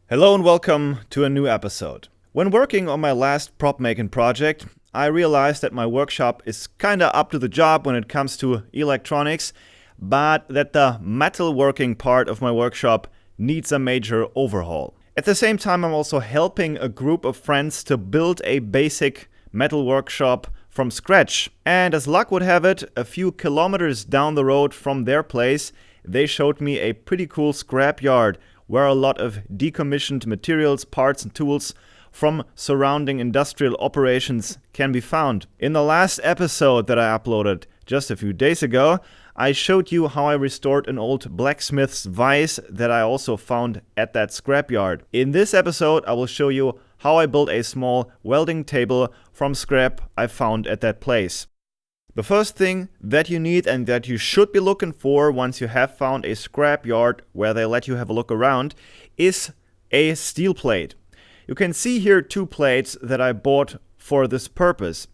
Hello and welcome to a new episode. When working on my last prop making project, I realized that my workshop is kinda up to the job when it comes to electronics, but that the metalworking part of my workshop needs a major overhaul. At the same time, I'm also helping a group of friends to build a basic metal workshop from scratch. And as luck would have it, a few kilometers down the road from their place, they showed me a pretty cool scrapyard where a lot of decommissioned materials, parts and tools from surrounding industrial operations can be found. In the last episode that I uploaded just a few days ago, I showed you how I restored an old blacksmith's vise that I also found at that scrapyard. In this episode, I will show you how I built a small welding table from scrap I found at that place. The first thing that you need and that you should be looking for once you have found a scrapyard where they let you have a look around is a steel plate. You can see here two plates that I bought for this purpose.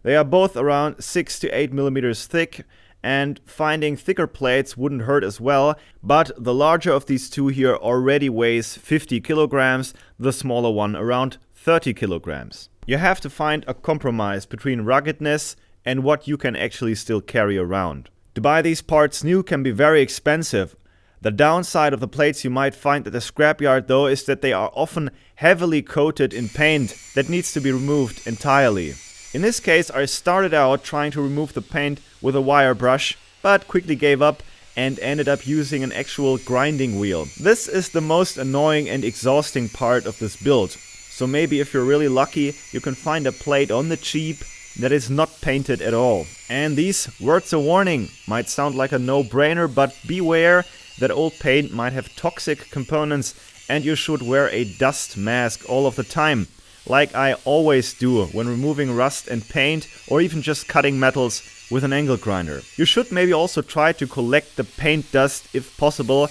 They are both around 6 to 8 millimeters thick, and finding thicker plates wouldn't hurt as well, but the larger of these two here already weighs 50 kilograms, the smaller one around 30 kilograms. You have to find a compromise between ruggedness and what you can actually still carry around. To buy these parts new can be very expensive. The downside of the plates you might find at the scrapyard though is that they are often heavily coated in paint that needs to be removed entirely. In this case, I started out trying to remove the paint with a wire brush, but quickly gave up and ended up using an actual grinding wheel. This is the most annoying and exhausting part of this build. So maybe if you're really lucky, you can find a plate on the cheap that is not painted at all. And these words of warning might sound like a no-brainer, but beware that old paint might have toxic components and you should wear a dust mask all of the time, like I always do when removing rust and paint or even just cutting metals with an angle grinder. You should maybe also try to collect the paint dust if possible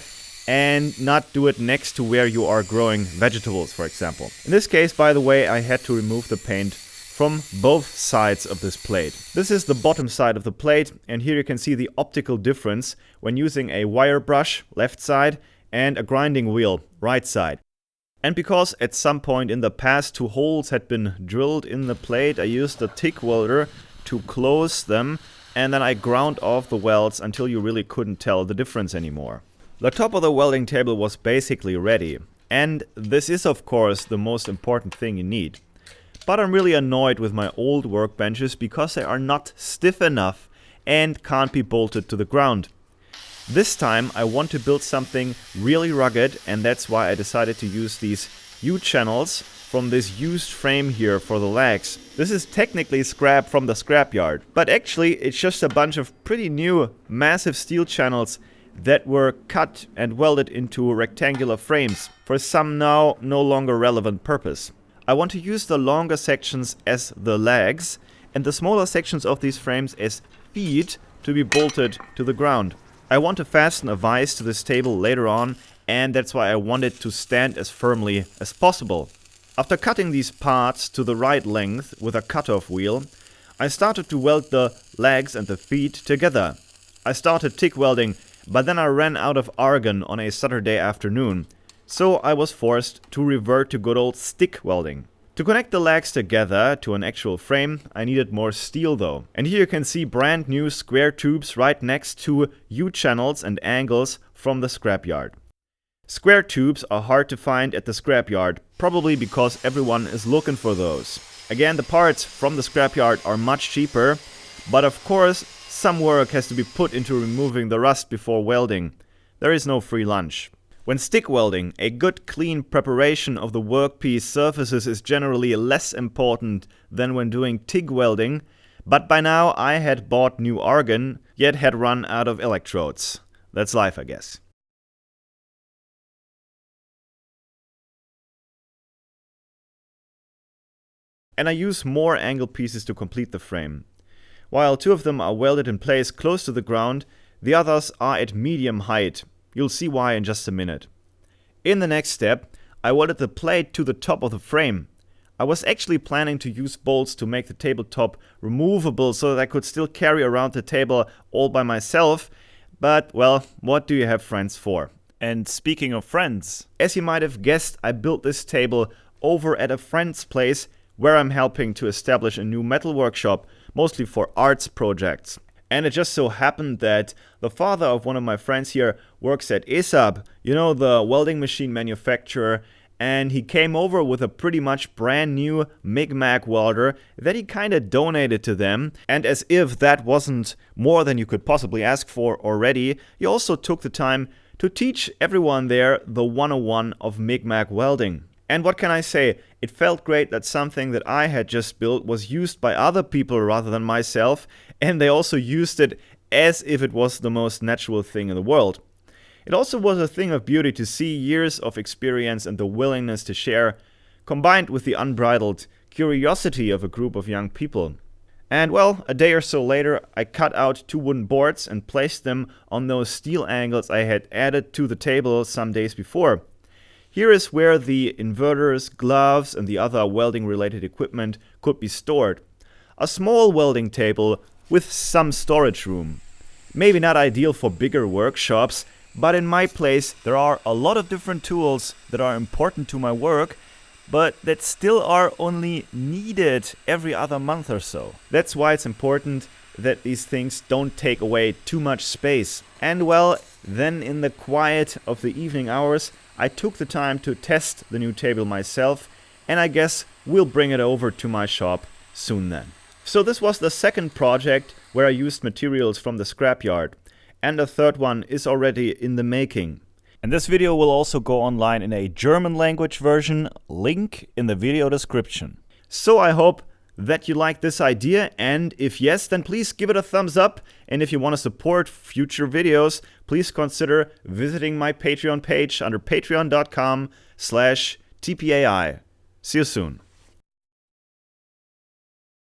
and not do it next to where you are growing vegetables, for example. In this case, by the way, I had to remove the paint from both sides of this plate. This is the bottom side of the plate, and here you can see the optical difference when using a wire brush, left side, and a grinding wheel, right side. And because at some point in the past 2 holes had been drilled in the plate, I used a TIG welder to close them, and then I ground off the welds until you really couldn't tell the difference anymore. The top of the welding table was basically ready, and this is of course the most important thing you need. But I'm really annoyed with my old workbenches because they are not stiff enough and can't be bolted to the ground. This time I want to build something really rugged, and that's why I decided to use these U-channels from this used frame here for the legs. This is technically scrap from the scrapyard, but actually it's just a bunch of pretty new massive steel channels that were cut and welded into rectangular frames for some now no longer relevant purpose. I want to use the longer sections as the legs and the smaller sections of these frames as feet to be bolted to the ground. I want to fasten a vise to this table later on, and that's why I want it to stand as firmly as possible. After cutting these parts to the right length with a cutoff wheel, I started to weld the legs and the feet together. I started TIG welding, but then I ran out of argon on a Saturday afternoon. So I was forced to revert to good old stick welding. To connect the legs together to an actual frame, I needed more steel though. And here you can see brand new square tubes right next to U-channels and angles from the scrapyard. Square tubes are hard to find at the scrapyard, probably because everyone is looking for those. Again, the parts from the scrapyard are much cheaper, but of course some work has to be put into removing the rust before welding. There is no free lunch. When stick welding, a good clean preparation of the workpiece surfaces is generally less important than when doing TIG welding, but by now I had bought new argon, yet had run out of electrodes. That's life, I guess. And I use more angle pieces to complete the frame. While 2 of them are welded in place close to the ground, the others are at medium height. You'll see why in just a minute. In the next step, I welded the plate to the top of the frame. I was actually planning to use bolts to make the tabletop removable so that I could still carry around the table all by myself, but well, what do you have friends for? And speaking of friends, as you might have guessed, I built this table over at a friend's place where I'm helping to establish a new metal workshop, mostly for arts projects. And it just so happened that the father of one of my friends here works at ESAB, you know, the welding machine manufacturer, and he came over with a pretty much brand new MIG-MAG welder that he kind of donated to them. And as if that wasn't more than you could possibly ask for already, he also took the time to teach everyone there the 101 of MIG-MAG welding. And what can I say? It felt great that something that I had just built was used by other people rather than myself, and they also used it as if it was the most natural thing in the world. It also was a thing of beauty to see years of experience and the willingness to share, combined with the unbridled curiosity of a group of young people. And well, a day or so later, I cut out 2 wooden boards and placed them on those steel angles I had added to the table some days before. Here is where the inverters, gloves, and the other welding-related equipment could be stored. A small welding table with some storage room. Maybe not ideal for bigger workshops, but in my place there are a lot of different tools that are important to my work, but that still are only needed every other month or so. That's why it's important that these things don't take away too much space. And well, then in the quiet of the evening hours, I took the time to test the new table myself, and I guess we'll bring it over to my shop soon then. So this was the second project where I used materials from the scrapyard, and a third one is already in the making. And this video will also go online in a German language version, link in the video description. So I hope that you like this idea, and if yes, then please give it a thumbs up, and if you want to support future videos, please consider visiting my Patreon page under patreon.com/tpai. See you soon.